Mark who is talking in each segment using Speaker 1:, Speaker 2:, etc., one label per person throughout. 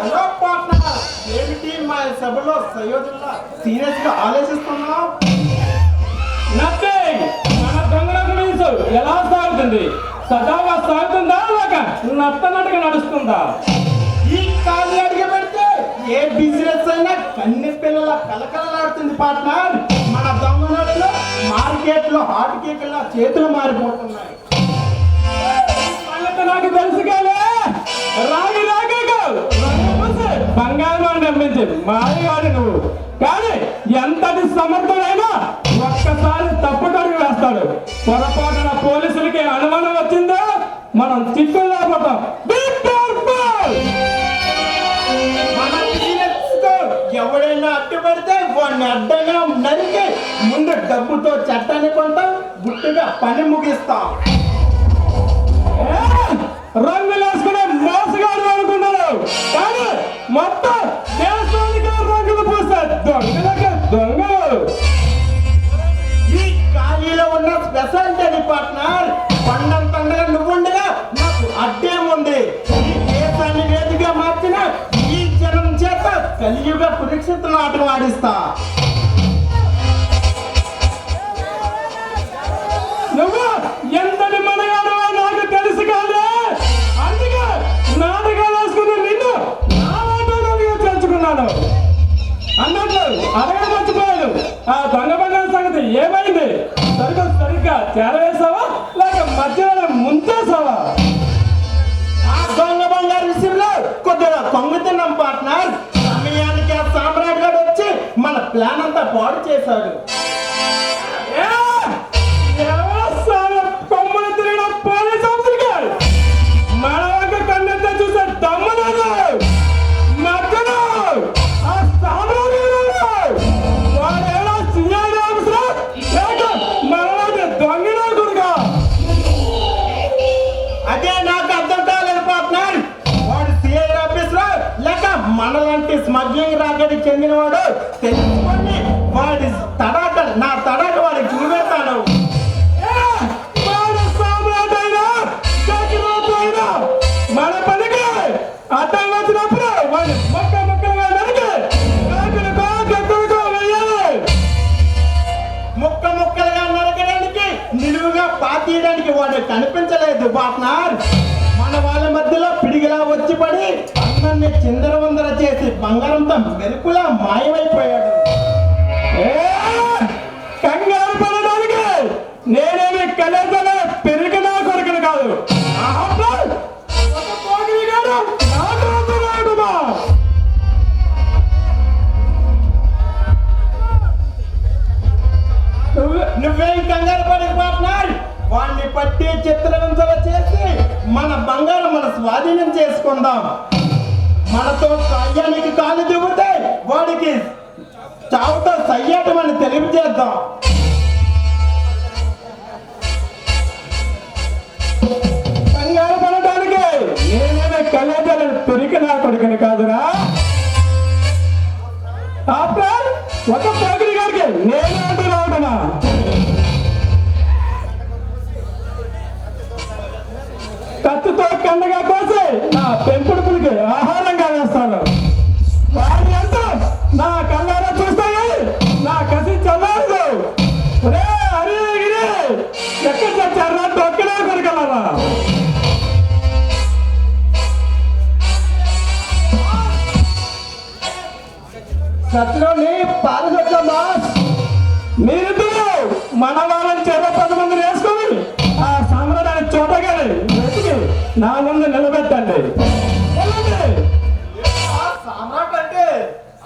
Speaker 1: Hello partner, ఏమిటి మా సభలో సయోధుల్లా సీరియస్ గా ఆలోచిస్తున్నావు?
Speaker 2: నథింగ్. మన దొంగలకు న్యూస్ ఎలా సాగుతుంది? సజావుగా సాగుతుందా లేక నత్తనట్టుగా నడుస్తుందా?
Speaker 1: ఈ ఖాళీ అడిగి పెడితే ఏ బిజినెస్ అయినా కన్ని పిల్లల కలకలలాడుతుంది పార్ట్నర్. మన దొంగలు మార్కెట్ లో హాట్ కేకుల చేతులు మారిపోతున్నాయి.
Speaker 2: సంగతి నాకు తెలుసు కానీ రాగి బంగారు నమ్మించి మాయగాడి నువ్వు. కానీ ఎంతటి సమర్థుడైనా ఒక్కసారి తప్పుటడుగు వేస్తాడు. పొరపాటున పోలీసులకి అనుమానం వచ్చిందో మనం చిక్కుల్లో పోతాం.
Speaker 1: ఎవడైనా అడ్డు పెడితే వాడిని అడ్డంగా నరికి ముందు డబ్బుతో చట్టాన్ని కొంటాం, గుట్టుగా పని ముగిస్తాం.
Speaker 2: రంగులు వేసుకునే మోసగాడు అనుకున్నారు కానీ మొత్తం దేశానికి రంగులు పూస్తారు దొంగలు.
Speaker 1: ఈ ఖాళీలో ఉన్న స్పెషాలిటీ పార్ట్నర్, పండంతండగా నువ్వుండగా నాకు అడ్డేముంది. ఈ దేశాన్ని వేదిగా మార్చిన ఈ జనం చేత కలియుగ కురుక్షేత్రం ఆటలు ఆడిస్తా.
Speaker 2: నువ్వు ఎంతటి మనగాడో నాకు తెలుసు కానీ అందుకే నాటకాలు వేసుకుని నిన్ను నా ఆటోలోకి చేర్చుకున్నాను అన్నట్లు అడగడం మర్చిపోయాను. ఆ దొంగ బంగారు సంగతి ఏమైంది? సరిగ్గా చేరవేసావా లేక మధ్యలో ముంచేసావా?
Speaker 1: ఆ దొంగ బంగారు విషయంలో కొద్దిగా కొంగుతున్నాం పార్ట్నర్. సమయానికి ఆ సామ్రాట్ గారు వచ్చి మన ప్లాన్ అంతా పాడు చేశాడు.
Speaker 2: కొమ్మలు తిరిగిన పోలీస్ ఆఫీసర్ మన వంక కన్నెత్త చూసే దమ్మలేదు మధ్యలో ఆ సామ్రాట్ వాడేలా సిఐడి ఆఫీసర్ లేక మనలాంటి దొంగన గురుగా?
Speaker 1: అదే నాకు అర్థం కాలేదు పార్ట్నర్. వాడు సిఐ ఆఫీసర్ లేక మనలాంటి స్మగ్లింగ్ రాకడికి చెందినవాడు తెలుసుకొని వాడి తడాక నా తడాక వాడికి చూపెడతాను.
Speaker 2: మన పనికి అడ్డం వచ్చినప్పుడు వాడిని మొక్కలుగా నరికి
Speaker 1: ముక్కలుగా నరకడానికి నిలువుగా పాతీయడానికి వాడు కనిపించలేదు పార్ట్నర్. మన వాళ్ళ మధ్యలో పిడిగిలా వచ్చి పడి అందరిని చిందరవందర చేసి బంగారంతో మెరుపులా మాయమైపోయాడు.
Speaker 2: కంగారు పడడానికి నేనేమి కలేజలో పెరిగినా కొరకను కాదు.
Speaker 1: నువ్వేం కంగారు పడి పార్ట్నర్. వాడిని పట్టి చిత్రహింసలు చేసి మన బంగారం మన స్వాధీనం చేసుకుందాం. మనతో కయ్యానికి కాలు దిగుతే వాడికి చావుతో సయ్యాటమని తెలియజేద్దాం.
Speaker 2: కంగారు పడటానికి నేనేమి కలేజలను పెరిగినా కొడుకుని కాదురా. ఆఫ్టర్ ఒక పోగిరి గారికి నేను అంటూ రావడమా? కత్తితో కండగా కోసి నా పెంపుడుపులకి ఆహారంగా వేస్తాను. వాడి అంతా నా కళ్ళారా చూస్తాయి. నా కసి చల్లారు. హరి గిరి ఎక్కడ చచ్చారా? దొక్కలే కొరకలరా.
Speaker 1: సత్లోని పారిశుద్ధ మాస్
Speaker 2: మీరిద్దరు మన వాళ్ళని 10 మందిని వేసుకొని ఆ సామ్రాజ్యాన్ని చూడగానే వెతికి నా ముందు నిలబెట్టండి.
Speaker 1: సామ్రాట్ అంటే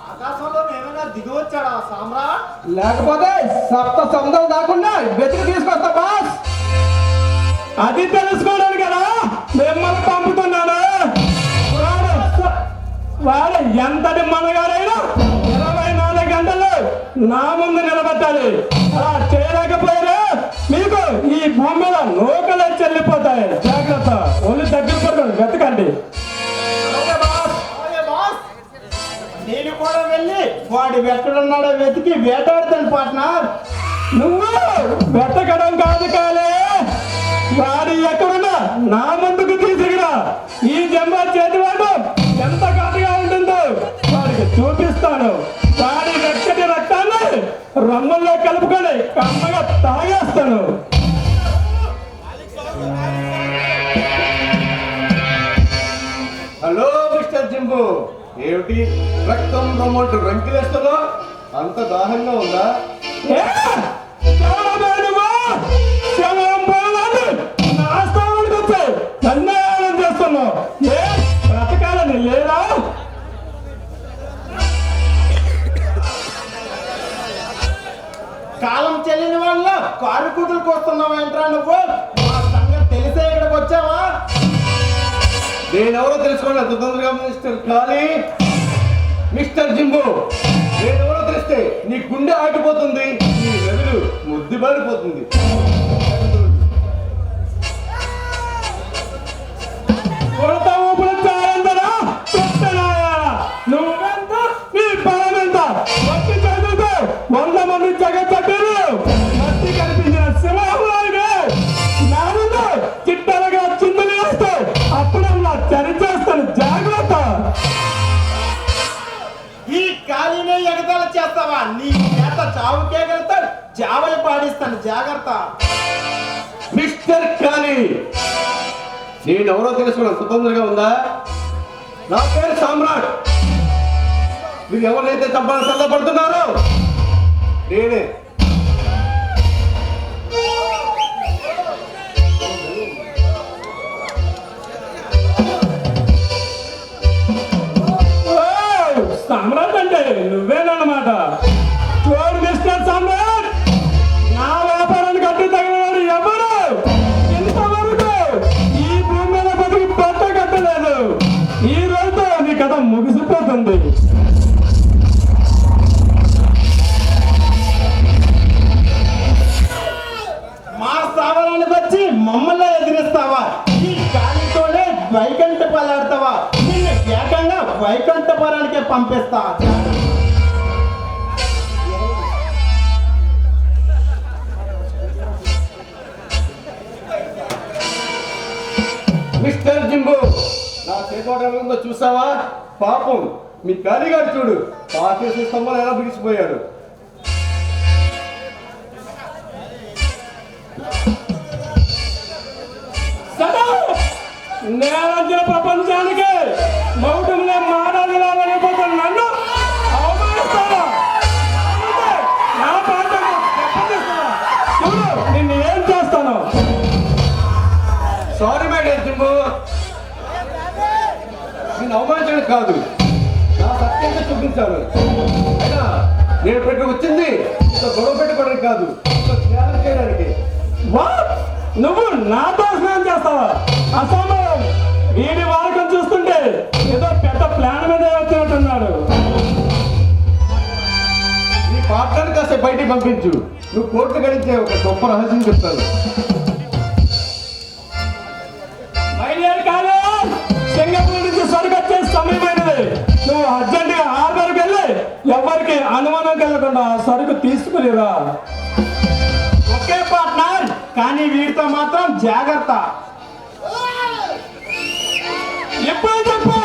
Speaker 1: ఆకాశంలో ఏమైనా దిగి వచ్చాడా సామ్రాట్?
Speaker 2: లేకపోతే సప్త సముద్రం కాకుండా వెతికి తీసుకొస్తా బాస్. అది తెలుసుకోవడానికి కదా మిమ్మల్ని పంపుతున్నాను. వాడు ఎంతటి మనగాడైనా 24 గంటలు నా ముందు నిలబెట్టాలి. అలా చేయలేకపోయారు మీకు ఈ భూమి మీద నూకలే చెల్లిపోతాయి. జాగ్రత్త. ఒళ్ళు దగ్గర పడుతుంది, వెతకండి.
Speaker 1: నేను కూడా వెళ్ళి వాడు ఎక్కడున్నాడో వెతికి వేటాడుతాను పార్ట్నర్.
Speaker 2: నువ్వు వెతకడం కాదు కాలే, వాడు ఎక్కడున్నా నా ముందుకు తీసుకురా. ఈ జంబ చేతివాడు ఎంత ఘాటుగా ఉంటుందో వాడికి చూపిస్తాను. వాడి రక్తటి రక్తాన్ని రమ్ముల్లో కలుపుకొని కమ్మగా తాగేస్తాను.
Speaker 3: హలో మిస్టర్ జింబు, ఏమిటి రక్తం రమ్మంటూ రంకిలేస్తున్నా? అంత దాహంగా ఉందా?
Speaker 2: ఏ? చావబోయే నువ్వు? శవం పోవాలని నా స్థానానికి వచ్చి సన్యాసం చేస్తున్నావు. ఏ బ్రతకాలని లేదా?
Speaker 1: కాలం చెల్లిన వాళ్ళ కారు కుదులకు వస్తున్నావు ఏంట్రా నువ్వు? మా సంగతి తెలిసే ఇక్కడికి వచ్చావా?
Speaker 3: నేనెవరో తెలుసుకోండి అంత తొందరగా మిస్టర్ ఖాళీ. మిస్టర్ జింబు, నేనెవరో తెలిస్తే నీ గుండె ఆగిపోతుంది, నీ వెలుగు ముద్దుబారిపోతుంది.
Speaker 2: కొడత ఊపులు చాలందరా చెప్తున్నాయా? నువ్వెంత నీ బలమెంత? మట్టి చేతులతో 100 మంది జగచ్చట్టారు. మట్టి కనిపించిన సింహాలనే నా ముందు చిట్టలుగా చిందులు వేస్తే అప్పుడల్లా చరిచేస్తాను. జాగ్రత్త.
Speaker 1: ఈ ఖాళీనే ఎగతాళ చేస్తావా? నీ చేత చావుకే వెళ్తాడు, జావలి పాడిస్తాను. జాగ్రత్త.
Speaker 3: మిస్టర్ ఖాళీ, నేనెవరో తెలుసుకోవడం అంత తొందరగా ఉందా? నా పేరు సామ్రాట్. మీరు ఎవరినైతే చంపాలని సిద్ధపడుతున్నారో నేనే.
Speaker 2: సామ్రాట్ అంటే నువ్వేనన్నమాట. చూడు మిస్టర్ సామ్రాట్, నా వ్యాపారానికి అడ్డు తగినవాడు ఎవరు ఇంతవరకు ఈ భూమి మీద బతికి బట్ట కట్టలేదు. ఈ రోజుతో నీ కథ ముగిసిపోతుంది.
Speaker 1: మా స్థావరానికి వచ్చి మమ్మల్ని ఎదిరిస్తావా? ఈ ఖాళీతోనే వైకుంఠ పలాడతావా? నిన్ను ఏకంగా వైకుంఠపురానికే పంపిస్తా.
Speaker 3: మిస్టర్ జింబు, నా చేతోట ఉందో చూసావా? పాపం మీ కాలిగాడు చూడు, పాకేసి స్తంభాలు ఎలా బిగిసిపోయాడు.
Speaker 2: సదా నేనంచిన ప్రపంచానికి మౌఢ్యంలో మానవులాగలేకపోతున్న నన్ను అవమానిస్తావా? నా పాత్రకు దెబ్బతీస్తావా? చూడు నిన్ను ఏం చేస్తాను.
Speaker 3: సారీ మై డియర్ జింబు, నేను అవమానించడం కాదు, నా సత్యంగా చూపించాను. అయినా నేను ఇక్కడికి వచ్చింది గొడవ పెట్టుకోవడానికి కాదు, త్యాగం చేయడానికి.
Speaker 2: వాట్? నువ్వు నాతో స్నేహం చేస్తావా? అసంభవం. వీడి వాడకం చూస్తుంటే ఏదో పెద్ద ప్లాన్ మీద వచ్చినట్టున్నాడు.
Speaker 3: నీ పార్ట్నర్ కాసేపు బయటికి పంపించు, నువ్వు కోర్టు గడించే ఒక గొప్ప రహస్యం చెప్తాను.
Speaker 2: మైడియర్ కాదు, సింగపూర్ నుంచి సరుకొచ్చే సమయమైనది. నువ్వు అర్జెంటుగా హార్బర్కి వెళ్ళి ఎవరికి అనుమానం కలగకుండా సరుకు తీసుకునిరా.
Speaker 1: ఓకే పార్ట్నర్, కానీ వీడితో మాత్రం జాగ్రత్త.
Speaker 2: ఎప్పుడు చెప్పు,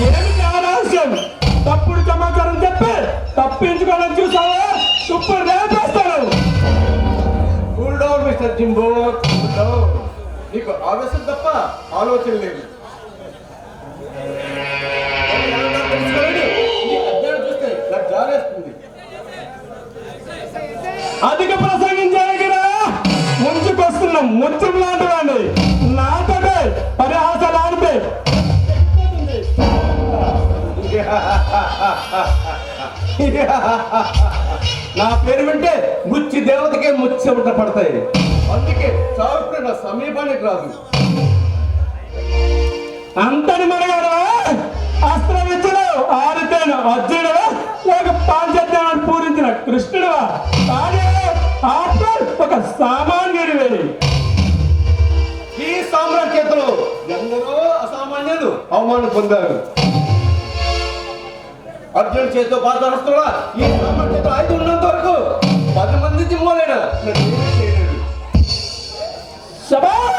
Speaker 2: ఏమిటి ఆ రహస్యం? తప్పుడు సమాచారం చెప్పి తప్పించుకోవడం చూసావా? ఇప్పుడు రేపేస్తాను.
Speaker 3: Cool down mister Jimbu, cool down. నీకు ఆవేశం తప్ప ఆలోచన లేదు. చూస్తే నాకు జాలేస్తుంది.
Speaker 2: అధిక ప్రసంగించేగిరా, ముంచుకొస్తున్న ముత్యం లాంటి వాడిని నాతోనే పరిహాసాలు ఆడితే
Speaker 3: నా పేరు వింటే ముచ్చి దేవతకే ముచ్చెమట పడతాయి. అందుకే చావుకు నా సమీపానికి రాదు.
Speaker 2: అంతని మనగాడు అస్త్రం ఇచ్చిన ఆరితేను అర్జునుడు లేక పాంచత్యాన్ని పూరించిన కృష్ణుడువా? కానీ ఆఫ్టర్ ఒక సామాన్యుడివే.
Speaker 3: ఈ సామ్రాజ్యతలో ఎందరో అసామాన్యులు అవమానం పొందారు. అర్జున్ చేతితో పాదరస్తుడా ఈ సామ్రాజ్యత 5 ఉన్నంత వరకు 10 మంది జిమ్మలేనా చేయలేదు.
Speaker 2: శభాష్!